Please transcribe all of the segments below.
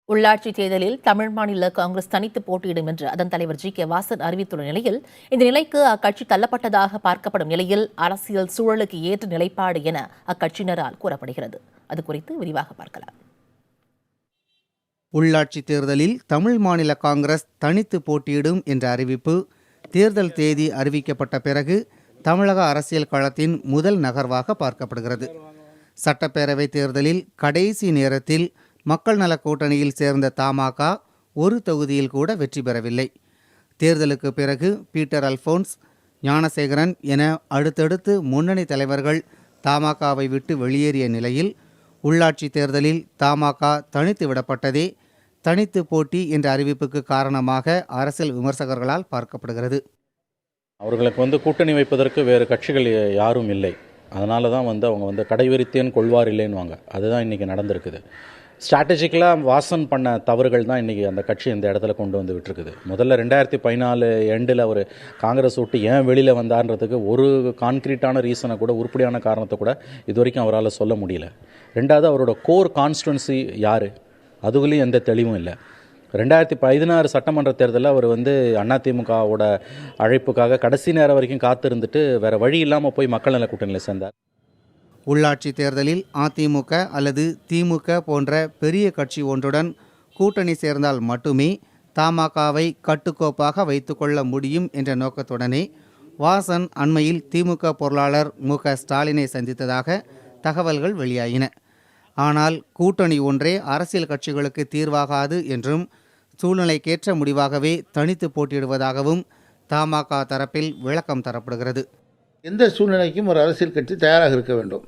உள்ளாட்சி தேர்தலில் தமிழ் மாநில காங்கிரஸ் தனித்து போட்டியிடும் என்று அதன் தலைவர் ஜி.கே.வாசன் அறிவித்துள்ள நிலையில் இந்த நிலைக்கு அக்கட்சி தள்ளப்பட்டதாக பார்க்கப்படும் நிலையில் அரசியல் சூழலுக்கு ஏற்ற நிலைப்பாடு என அக்கட்சியினரால் கூறப்படுகிறது. அது குறித்து விரிவாக பார்க்கலாம். உள்ளாட்சி தேர்தலில் தமிழ் மாநில காங்கிரஸ் தனித்து போட்டியிடும் என்ற அறிவிப்பு தேர்தல் தேதி அறிவிக்கப்பட்ட பிறகு தமிழக அரசியல் களத்தின் முதல் நகர்வாக பார்க்கப்படுகிறது. சட்டப்பேரவை தேர்தலில் கடைசி நேரத்தில் மக்கள் நல கூட்டணியில் சேர்ந்த தமாக ஒரு தொகுதியில் கூட வெற்றி பெறவில்லை. தேர்தலுக்கு பிறகு பீட்டர் அல்போன்ஸ், ஞானசேகரன் என அடுத்தடுத்து முன்னணி தலைவர்கள் தமாகவை விட்டு வெளியேறிய நிலையில் உள்ளாட்சி தேர்தலில் தமாக தனித்து விடப்பட்டதே தனித்து போட்டி என்ற அறிவிப்புக்கு காரணமாக அரசியல் விமர்சகர்களால் பார்க்கப்படுகிறது. அவர்களுக்கு கூட்டணி வைப்பதற்கு வேறு கட்சிகள் யாரும் இல்லை. அதனால தான் அவங்க கடைவிரித்தேன் கொள்வார் இல்லைன்னுவாங்க. அதுதான் இன்றைக்கி நடந்திருக்குது. ஸ்ட்ராட்டஜிக்கலாக வாசன் பண்ண தவறுகள் தான் இன்றைக்கி அந்த கட்சி இந்த இடத்துல கொண்டு வந்து விட்டுருக்குது. முதல்ல 2014 எண்டில் அவர் காங்கிரஸ் விட்டு ஏன் வெளியில் வந்தார்ன்றதுக்கு ஒரு கான்க்ரீட்டான ரீசனை கூட, உருப்படியான காரணத்தை கூட இது வரைக்கும் அவரால் சொல்ல முடியல. ரெண்டாவது, அவரோட கோர் கான்ஸ்டுவன்சி யார், அதுக்குள்ளேயும் எந்த தெளிவும் இல்லை. 2016 சட்டமன்ற தேர்தலில் அவர் அதிமுகவோட அழைப்புக்காக கடைசி நேரம் வரைக்கும் காத்திருந்துட்டு வேறு வழி இல்லாமல் போய் மக்கள் நல கூட்டணியில் சேர்ந்தார். உள்ளாட்சி தேர்தலில் அதிமுக அல்லது திமுக போன்ற பெரிய கட்சி ஒன்றுடன் கூட்டணி சேர்ந்தால் மட்டுமே தமாகவை கட்டுக்கோப்பாக வைத்துக்கொள்ள முடியும் என்ற நோக்கத்துடனே வாசன் அண்மையில் திமுக பொருளாளர் மு.க. ஸ்டாலினை சந்தித்ததாக தகவல்கள் வெளியாயின. ஆனால் கூட்டணி ஒன்றே அரசியல் கட்சிகளுக்கு தீர்வாகாது என்றும் சூழ்நிலைக்கேற்ற முடிவாகவே தனித்து போட்டியிடுவதாகவும் தமாக தரப்பில் விளக்கம் தரப்படுகிறது. எந்த சூழ்நிலைக்கும் ஒரு அரசியல் கட்சி தயாராக இருக்க வேண்டும்.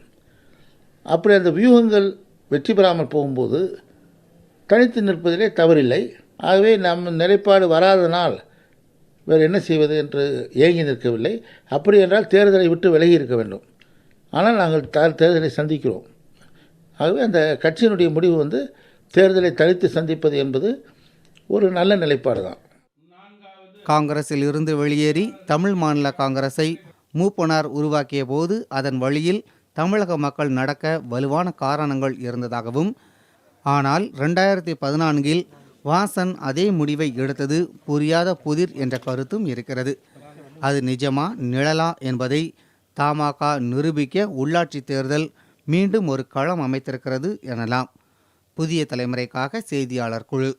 அப்படி அந்த வியூகங்கள் வெற்றி பெறாமல் போகும்போது தனித்து நிற்பதிலே தவறில்லை. ஆகவே நம் நிலைப்பாடு வராதனால் வேறு என்ன செய்வது என்று ஏங்கி நிற்கவில்லை. அப்படி என்றால் தேர்தலை விட்டு விலகி இருக்க வேண்டும். ஆனால் நாங்கள் தேர்தலை சந்திக்கிறோம். ஆகவே அந்த கட்சியினுடைய முடிவு தேர்தலை தனித்து சந்திப்பது என்பது ஒரு நல்ல நிலைப்பாடு தான். காங்கிரஸில் இருந்து வெளியேறி தமிழ் மாநில காங்கிரஸை மூப்பனார் உருவாக்கிய போது அதன் வழியில் தமிழக மக்கள் நடக்க வலுவான காரணங்கள் இருந்ததாகவும், ஆனால் 2014 வாசன் அதே முடிவை எடுத்தது புரியாத புதிர் என்ற கருத்தும் இருக்கிறது. அது நிஜமா நிழலா என்பதை தமாக நிரூபிக்க உள்ளாட்சி தேர்தல் மீண்டும் ஒரு களம் அமைத்திருக்கிறது எனலாம். புதிய தலைமுறைக்காக செய்தியாளர் குழு.